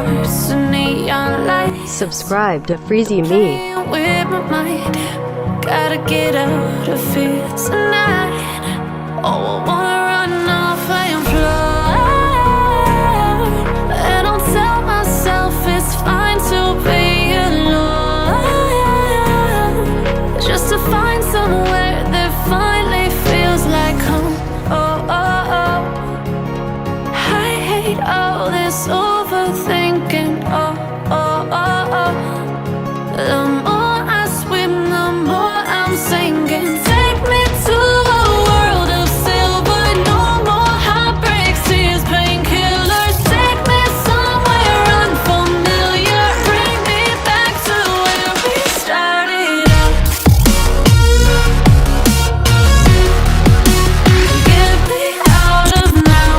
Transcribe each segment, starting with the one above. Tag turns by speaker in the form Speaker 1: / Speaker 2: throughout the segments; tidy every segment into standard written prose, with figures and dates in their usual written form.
Speaker 1: hearts to neon lights.
Speaker 2: Subscribe to FreeziMee.
Speaker 1: With my mind, gotta get out of here tonight. Oh, I wanna run off and fly. And I'll tell myself it's fine to be alone, just to find somewhere that finally feels like home. Oh, oh, oh. I hate all this overthinking. Oh, oh, oh, oh. The more I swim, the more I'm sinking. Take me to a world of silver. No more heartbreaks, tears, painkillers. Take me somewhere unfamiliar. Bring me back to where we started out. Get me out of now,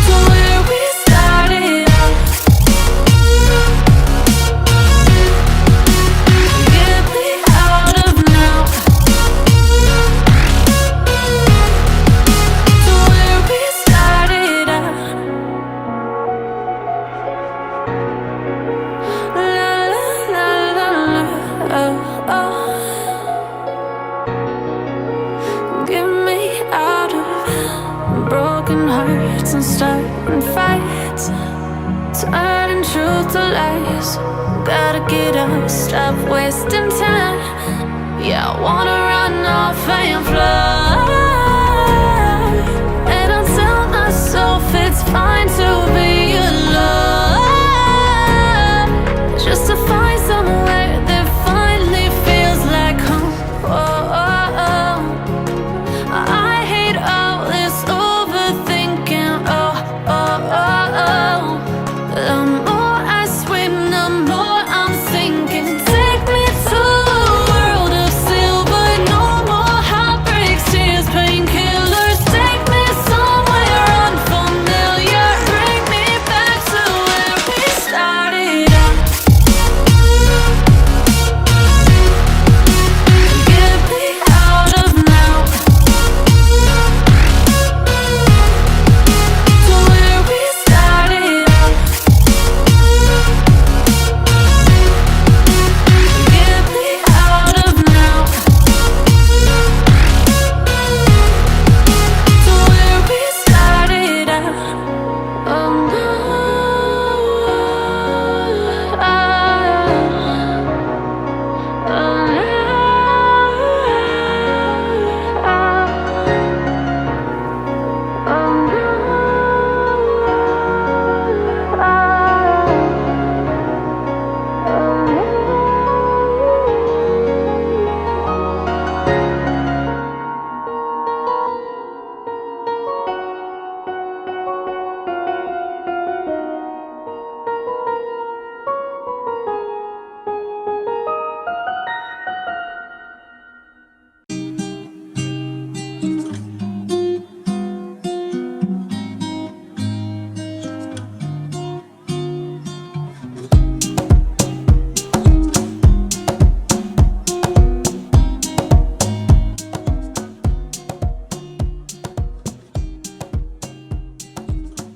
Speaker 1: to where we started out. Get me out of now, to where we started out. La la la la la, oh, oh. Get me out of broken hearts and starting fights, turning truth to lies. Gotta get up, stop wasting time. Yeah, I wanna run off and fly.